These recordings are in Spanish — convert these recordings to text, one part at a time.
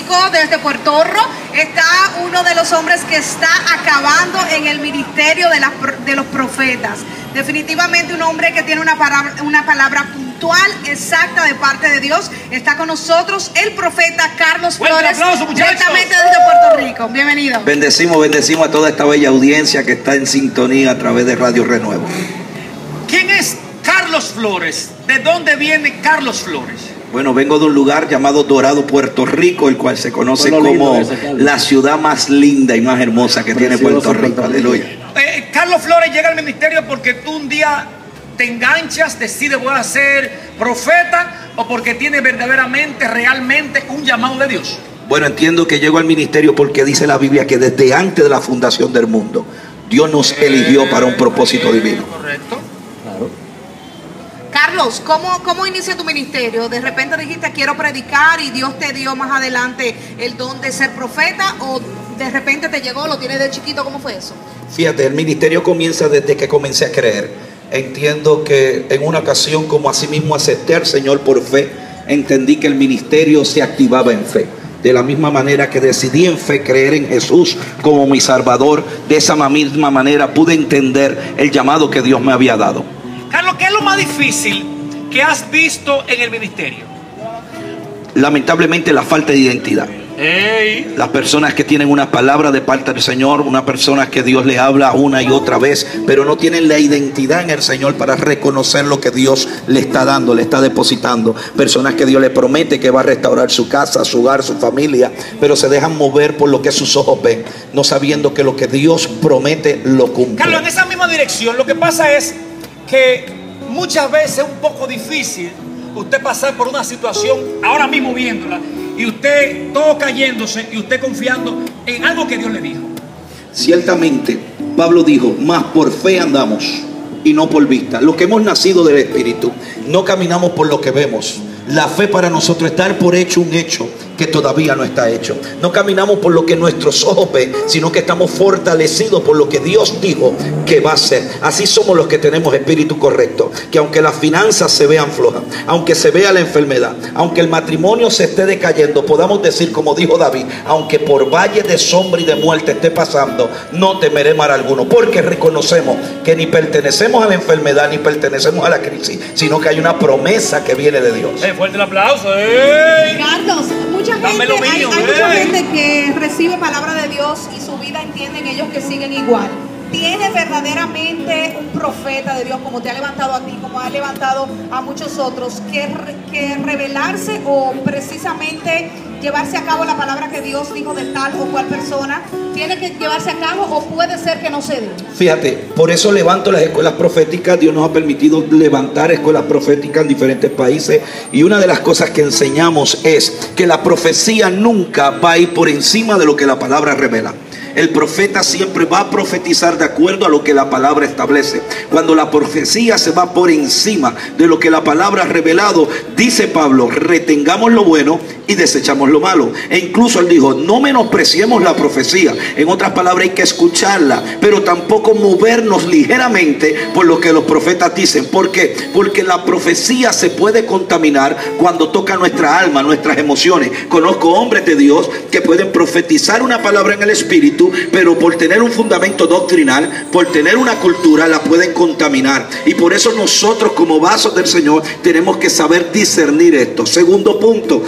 Rico, desde Puerto Rico, está uno de los hombres que está acabando en el ministerio de los profetas. Definitivamente un hombre que tiene una palabra puntual, exacta de parte de Dios. Está con nosotros el profeta Carlos Flores, directamente desde Puerto Rico. Bienvenido. Bendecimos a toda esta bella audiencia que está en sintonía a través de Radio Renuevo. ¿Quién es Carlos Flores? ¿De dónde viene Carlos Flores? Bueno, vengo de un lugar llamado Dorado, Puerto Rico, el cual se conoce como la ciudad más linda y más hermosa que tiene Puerto Rico. Aleluya. Carlos Flores llega al ministerio porque tú un día te enganchas, decides voy a ser profeta, o porque tienes verdaderamente, realmente un llamado de Dios. Bueno, entiendo que llego al ministerio porque dice la Biblia que desde antes de la fundación del mundo, Dios nos eligió para un propósito divino. Correcto. Carlos, ¿cómo inicia tu ministerio? De repente dijiste quiero predicar y Dios te dio más adelante el don de ser profeta, o de repente te llegó, lo tienes de chiquito, ¿cómo fue eso? Fíjate, el ministerio comienza desde que comencé a creer. Entiendo que en una ocasión, como así mismo acepté al Señor por fe, entendí que el ministerio se activaba en fe. De la misma manera que decidí en fe creer en Jesús como mi Salvador, de esa misma manera pude entender el llamado que Dios me había dado. Carlos, ¿qué es lo más difícil que has visto en el ministerio? Lamentablemente la falta de identidad. Las personas que tienen una palabra de parte del Señor, una persona que Dios le habla una y otra vez, pero no tienen la identidad en el Señor para reconocer lo que Dios le está dando, le está depositando. Personas que Dios le promete que va a restaurar su casa, su hogar, su familia, pero se dejan mover por lo que sus ojos ven, no sabiendo que lo que Dios promete lo cumple. Carlos, en esa misma dirección, lo que pasa es que muchas veces es un poco difícil usted pasar por una situación, ahora mismo viéndola, y usted todo cayéndose y usted confiando en algo que Dios le dijo. Ciertamente, Pablo dijo, más por fe andamos y no por vista. Los que hemos nacido del Espíritu, no caminamos por lo que vemos. La fe para nosotros es dar por hecho un hecho que todavía no está hecho. No caminamos por lo que nuestros ojos ven, sino que estamos fortalecidos por lo que Dios dijo que va a ser. Así somos los que tenemos espíritu correcto. Que aunque las finanzas se vean flojas, aunque se vea la enfermedad, aunque el matrimonio se esté decayendo, podamos decir como dijo David, aunque por valle de sombra y de muerte esté pasando, no temeré mal alguno, porque reconocemos que ni pertenecemos a la enfermedad ni pertenecemos a la crisis, sino que hay una promesa que viene de Dios. Fuerte el aplauso. Carlos, hay mucha gente que recibe palabra de Dios y su vida entienden ellos que siguen igual. ¿Tienes verdaderamente un profeta de Dios como te ha levantado a ti, como ha levantado a muchos otros, que revelarse o precisamente llevarse a cabo la palabra que Dios dijo de tal o cual persona? ¿Tiene que llevarse a cabo o puede ser que no se dé? Fíjate, por eso levanto las escuelas proféticas. Dios nos ha permitido levantar escuelas proféticas en diferentes países, y una de las cosas que enseñamos es que la profecía nunca va a ir por encima de lo que la palabra revela. El profeta siempre va a profetizar de acuerdo a lo que la palabra establece. Cuando la profecía se va por encima de lo que la palabra ha revelado, dice Pablo, retengamos lo bueno y desechamos lo malo. E incluso él dijo, no menospreciemos la profecía. En otras palabras, hay que escucharla, pero tampoco movernos ligeramente por lo que los profetas dicen. ¿Por qué? Porque la profecía se puede contaminar cuando toca nuestra alma, nuestras emociones. Conozco hombres de Dios que pueden profetizar una palabra en el espíritu, pero por tener un fundamento doctrinal, por tener una cultura, la pueden contaminar. Y por eso nosotros como vasos del Señor tenemos que saber discernir esto. Segundo punto,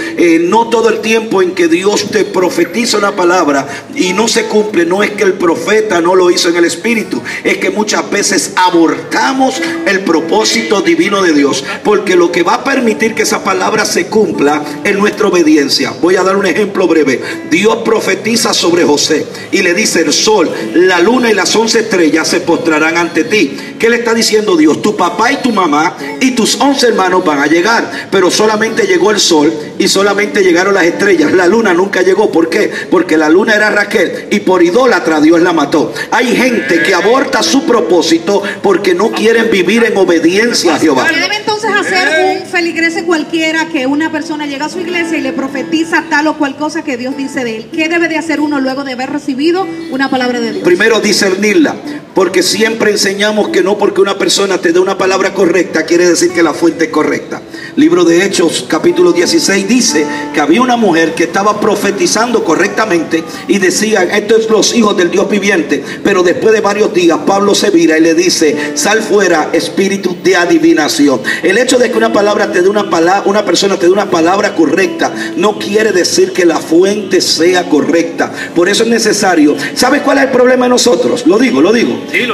no todo el tiempo en que Dios te profetiza una palabra y no se cumple, no es que el profeta no lo hizo en el espíritu, es que muchas veces abortamos el propósito divino de Dios, porque lo que va a permitir que esa palabra se cumpla es nuestra obediencia. Voy a dar un ejemplo breve. Dios profetiza sobre José y le dice, el sol, la luna y las 11 estrellas se postrarán ante ti. ¿Qué le está diciendo Dios? Tu papá y tu mamá y tus 11 hermanos van a llegar, pero solamente llegó el sol y solamente llegaron las estrellas. La luna nunca llegó. ¿Por qué? Porque la luna era Raquel y por idólatra Dios la mató. Hay gente que aborta su propósito porque no quieren vivir en obediencia a Jehová. Debe entonces a ser un feligrese cualquiera que una persona llega a su iglesia y le profetiza tal o cual cosa que Dios dice de él. ¿Qué debe de hacer uno luego de haber recibido una palabra de Dios? Primero, discernirla, porque siempre enseñamos que no porque una persona te dé una palabra correcta quiere decir que la fuente es correcta. Libro de Hechos, capítulo 16, dice que había una mujer que estaba profetizando correctamente y decía: estos son los hijos del Dios viviente. Pero después de varios días, Pablo se vira y le dice: sal fuera, espíritu de adivinación. El hecho de que una palabra te dé una persona te dé una palabra correcta no quiere decir que la fuente sea correcta. Por eso es necesario. ¿Sabes cuál es el problema de nosotros? Lo digo.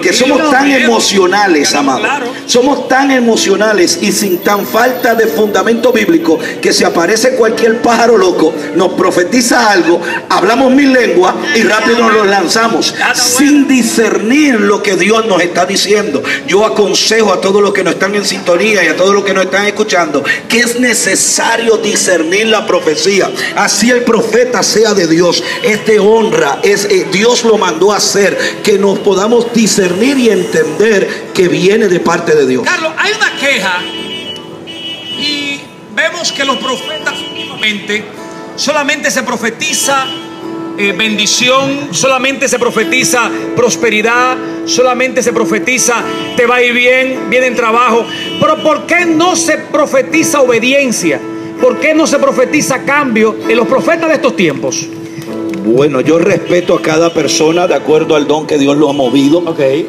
Que somos tan emocionales, amados. Somos tan emocionales y sin tan falta de fundamento bíblico que si aparece cualquier pájaro loco, nos profetiza algo, hablamos mil lenguas y rápido nos lo lanzamos sin discernir lo que Dios nos está diciendo. Yo aconsejo a todos los que nos están en sintonía y a todos los que nos están escuchando que es necesario discernir la profecía. Así el profeta sea de Dios, es de honra, Dios lo mandó a hacer, que nos podamos discernir y entender que viene de parte de Dios. Carlos, hay una queja y vemos que los profetas solamente se profetiza bendición, solamente se profetiza prosperidad, solamente se profetiza te va a ir bien, viene en trabajo. Pero ¿por qué no se profetiza obediencia? ¿Por qué no se profetiza cambio en los profetas de estos tiempos? Bueno, yo respeto a cada persona de acuerdo al don que Dios lo ha movido.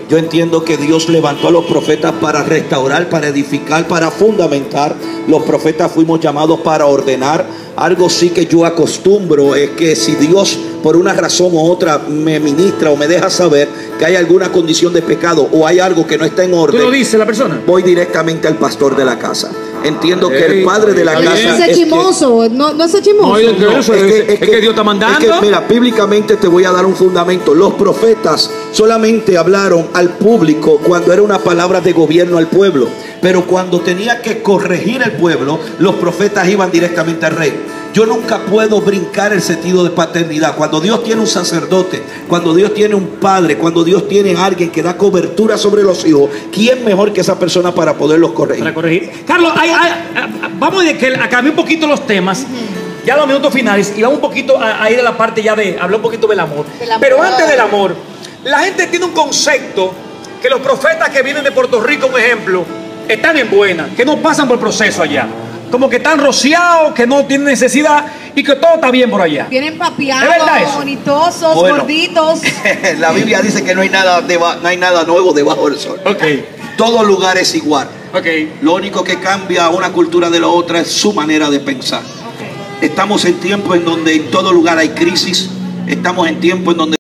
Yo entiendo que Dios levantó a los profetas para restaurar, para edificar, para fundamentar. Los profetas fuimos llamados para ordenar. Algo sí que yo acostumbro es que si Dios por una razón u otra me ministra o me deja saber que hay alguna condición de pecado o hay algo que no está en orden, ¿tú lo dices la persona? Voy directamente al pastor de la casa. Entiendo que el padre de la casa es chimoso, no es chimoso. Es que Dios está mandando. Es que, mira, bíblicamente te voy a dar un fundamento. Los profetas solamente hablaron al público cuando era una palabra de gobierno al pueblo. Pero cuando tenía que corregir el pueblo, los profetas iban directamente al rey. Yo nunca puedo brincar el sentido de paternidad. Cuando Dios tiene un sacerdote, cuando Dios tiene un padre, cuando Dios tiene a alguien que da cobertura sobre los hijos, ¿quién mejor que esa persona para poderlos corregir? Para corregir. Carlos, vamos a cambiar un poquito los temas. Ya los minutos finales y vamos un poquito a ir a la parte ya de hablar un poquito del amor. Pero antes del amor, la gente tiene un concepto que los profetas que vienen de Puerto Rico, por ejemplo, están en buena, que no pasan por el proceso allá. Como que están rociados, que no tienen necesidad y que todo está bien por allá. Vienen papiados, bonitosos, gorditos. La Biblia dice que no hay nada nuevo debajo del sol. Todo lugar es igual. Lo único que cambia una cultura de la otra es su manera de pensar. Estamos en tiempos en donde en todo lugar hay crisis. Estamos en tiempos en donde